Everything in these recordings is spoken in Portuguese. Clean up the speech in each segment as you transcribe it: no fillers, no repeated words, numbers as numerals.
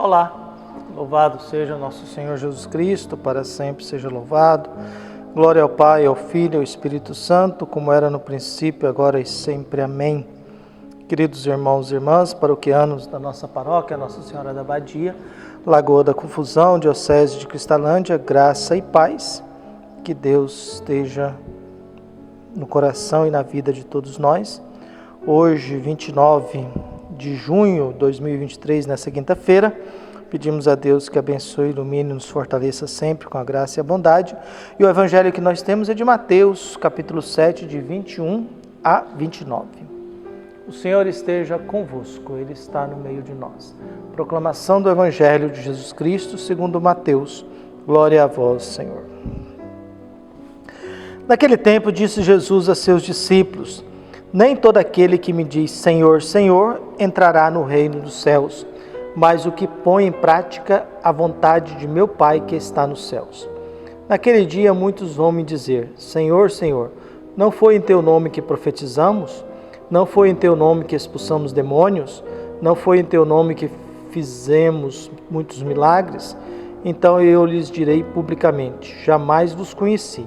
Olá, louvado seja nosso Senhor Jesus Cristo, para sempre seja louvado. Glória ao Pai, ao Filho e ao Espírito Santo, como era no princípio, agora e sempre. Amém. Queridos irmãos e irmãs, paroquianos da nossa paróquia, Nossa Senhora da Abadia, Lagoa da Confusão, Diocese de Cristalândia, graça e paz. Que Deus esteja no coração e na vida de todos nós. Hoje, 29 de junho de 2023, nessa quinta-feira, pedimos a Deus que abençoe, ilumine e nos fortaleça sempre com a graça e a bondade. E o evangelho que nós temos é de Mateus, capítulo 7, de 21 a 29. O Senhor esteja convosco, Ele está no meio de nós. Proclamação do evangelho de Jesus Cristo, segundo Mateus. Glória a vós, Senhor. Naquele tempo disse Jesus a seus discípulos: nem todo aquele que me diz Senhor, Senhor, entrará no reino dos céus, mas o que põe em prática a vontade de meu Pai que está nos céus. Naquele dia muitos vão me dizer: Senhor, Senhor, não foi em teu nome que profetizamos? Não foi em teu nome que expulsamos demônios? Não foi em teu nome que fizemos muitos milagres? Então eu lhes direi publicamente: jamais vos conheci.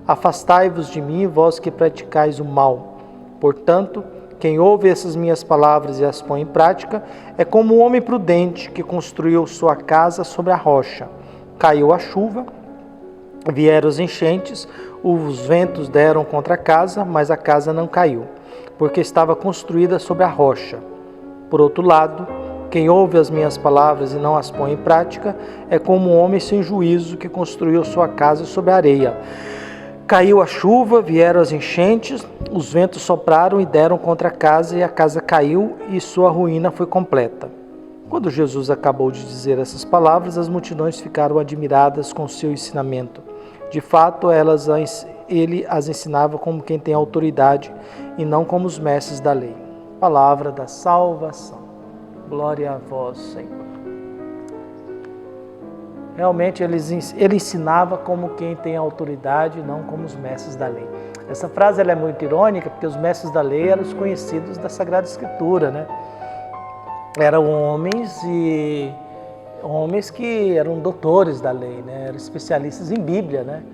Afastai-vos de mim, vós que praticais o mal. Portanto, quem ouve essas minhas palavras e as põe em prática é como um homem prudente que construiu sua casa sobre a rocha. Caiu a chuva, vieram as enchentes, os ventos deram contra a casa, mas a casa não caiu, porque estava construída sobre a rocha. Por outro lado, quem ouve as minhas palavras e não as põe em prática é como um homem sem juízo que construiu sua casa sobre a areia. Caiu a chuva, vieram as enchentes, os ventos sopraram e deram contra a casa, e a casa caiu, e sua ruína foi completa. Quando Jesus acabou de dizer essas palavras, as multidões ficaram admiradas com seu ensinamento. De fato, ele as ensinava como quem tem autoridade, e não como os mestres da lei. Palavra da salvação. Glória a vós, Senhor. Realmente ele ensinava como quem tem autoridade, não como os mestres da lei. Essa frase ela é muito irônica, porque os mestres da lei eram os conhecidos da Sagrada Escritura, né? Eram homens que eram doutores da lei, né? Eram especialistas em Bíblia, né?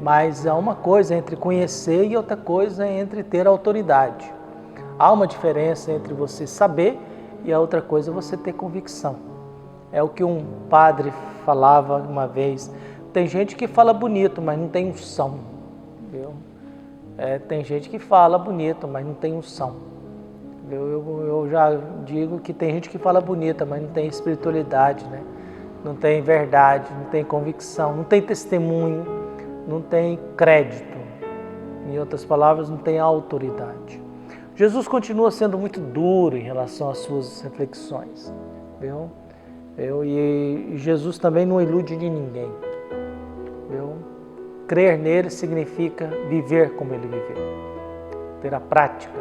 Mas há uma coisa entre conhecer e outra coisa entre ter autoridade. Há uma diferença entre você saber e a outra coisa você ter convicção. É o que um padre falava uma vez: tem gente que fala bonito, mas não tem unção. Viu? Tem gente que fala bonito, mas não tem unção. Eu já digo que tem gente que fala bonita, mas não tem espiritualidade, né? Não tem verdade, não tem convicção, não tem testemunho, não tem crédito. Em outras palavras, não tem autoridade. Jesus continua sendo muito duro em relação às suas reflexões. Viu? E Jesus também não ilude de ninguém. Crer nele significa viver como ele viveu, ter a prática.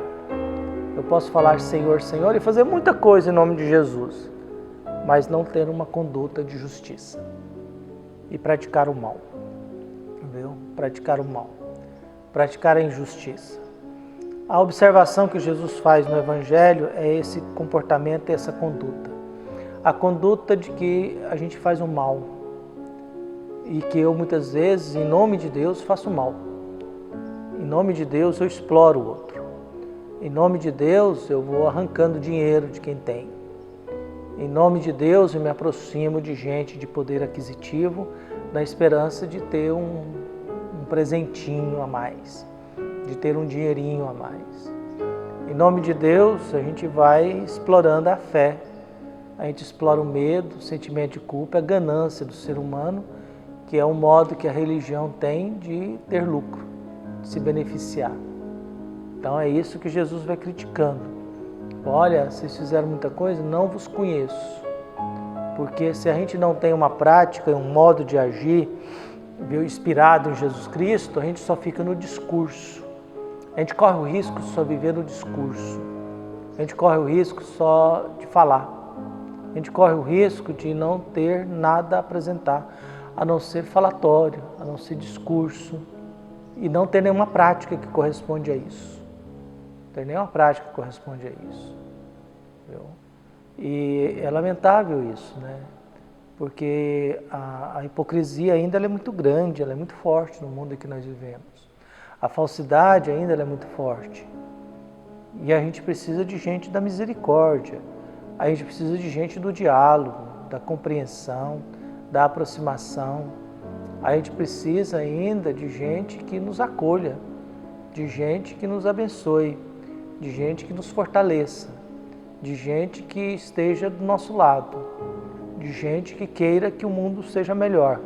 Eu posso falar Senhor, Senhor e fazer muita coisa em nome de Jesus, mas não ter uma conduta de justiça e praticar o mal. Praticar o mal, praticar a injustiça. A observação que Jesus faz no Evangelho é esse comportamento, essa conduta. A conduta de que a gente faz o mal e que eu muitas vezes, em nome de Deus, faço o mal. Em nome de Deus eu exploro o outro. Em nome de Deus eu vou arrancando dinheiro de quem tem. Em nome de Deus eu me aproximo de gente de poder aquisitivo na esperança de ter um presentinho a mais, de ter um dinheirinho a mais. Em nome de Deus a gente vai explorando a fé. A gente explora o medo, o sentimento de culpa, a ganância do ser humano, que é um modo que a religião tem de ter lucro, de se beneficiar. Então é isso que Jesus vai criticando. Olha, vocês fizeram muita coisa, não vos conheço. Porque se a gente não tem uma prática, um modo de agir, inspirado em Jesus Cristo, a gente só fica no discurso. A gente corre o risco de só viver no discurso. A gente corre o risco só de falar. A gente corre o risco de não ter nada a apresentar, a não ser falatório, a não ser discurso, e não ter nenhuma prática que corresponde a isso. Não tem nenhuma prática que corresponde a isso. Viu? E é lamentável isso, né? Porque a hipocrisia ainda ela é muito grande, ela é muito forte no mundo em que nós vivemos. A falsidade ainda ela é muito forte. E a gente precisa de gente da misericórdia, a gente precisa de gente do diálogo, da compreensão, da aproximação. A gente precisa ainda de gente que nos acolha, de gente que nos abençoe, de gente que nos fortaleça, de gente que esteja do nosso lado, de gente que queira que o mundo seja melhor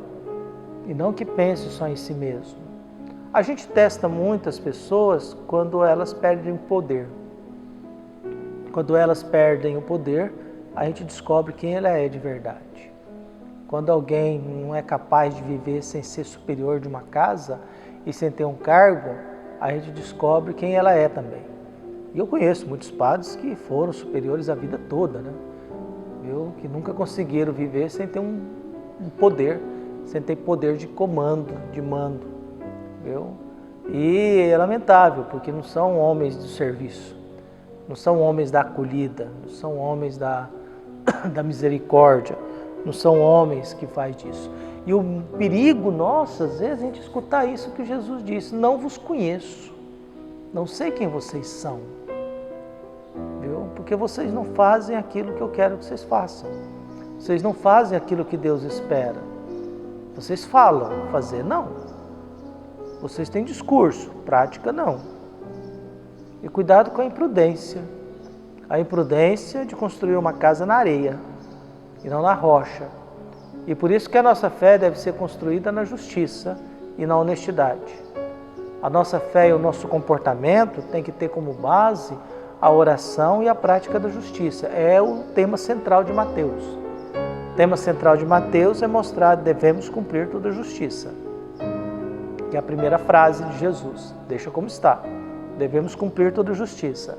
e não que pense só em si mesmo. A gente testa muitas pessoas quando elas perdem o poder. Quando elas perdem o poder, a gente descobre quem ela é de verdade. Quando alguém não é capaz de viver sem ser superior de uma casa e sem ter um cargo, a gente descobre quem ela é também. E eu conheço muitos padres que foram superiores a vida toda, né? Que nunca conseguiram viver sem ter um poder, sem ter poder de comando, de mando. E é lamentável, porque não são homens do serviço, não são homens da acolhida, não são homens da misericórdia, não são homens que fazem disso. E o perigo nosso, às vezes, é a gente escutar isso que Jesus disse: não vos conheço, não sei quem vocês são, porque vocês não fazem aquilo que eu quero que vocês façam, vocês não fazem aquilo que Deus espera, vocês falam, fazer não, vocês têm discurso, prática não. E cuidado com a imprudência de construir uma casa na areia e não na rocha. E por isso que a nossa fé deve ser construída na justiça e na honestidade. A nossa fé e o nosso comportamento tem que ter como base a oração e a prática da justiça. É o tema central de Mateus. O tema central de Mateus é mostrar que devemos cumprir toda a justiça. Que é a primeira frase de Jesus. Deixa como está. Devemos cumprir toda a justiça.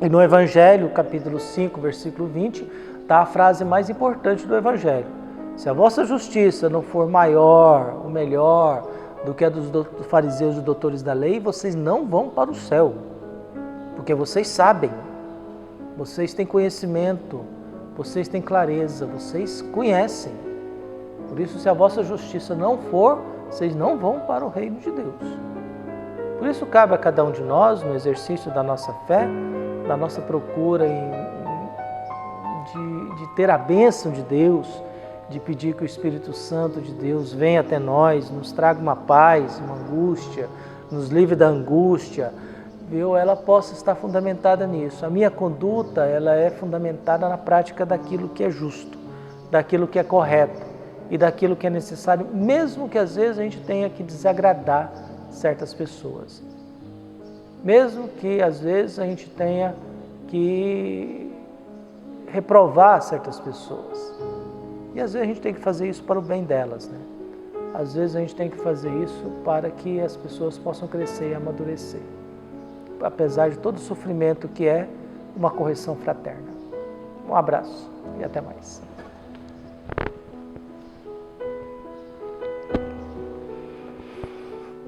E no Evangelho, capítulo 5, versículo 20, está a frase mais importante do Evangelho. Se a vossa justiça não for maior ou melhor do que a dos fariseus e doutores da lei, vocês não vão para o céu. Porque vocês sabem, vocês têm conhecimento, vocês têm clareza, vocês conhecem. Por isso, se a vossa justiça não for, vocês não vão para o reino de Deus. Por isso cabe a cada um de nós, no exercício da nossa fé, da nossa procura de ter a bênção de Deus, de pedir que o Espírito Santo de Deus venha até nós, nos traga uma paz, uma angústia, nos livre da angústia, ela possa estar fundamentada nisso. A minha conduta, ela é fundamentada na prática daquilo que é justo, daquilo que é correto e daquilo que é necessário, mesmo que às vezes a gente tenha que desagradar certas pessoas. Mesmo que às vezes a gente tenha que reprovar certas pessoas. E às vezes a gente tem que fazer isso para o bem delas, né? Às vezes a gente tem que fazer isso para que as pessoas possam crescer e amadurecer. Apesar de todo o sofrimento que é uma correção fraterna. Um abraço e até mais.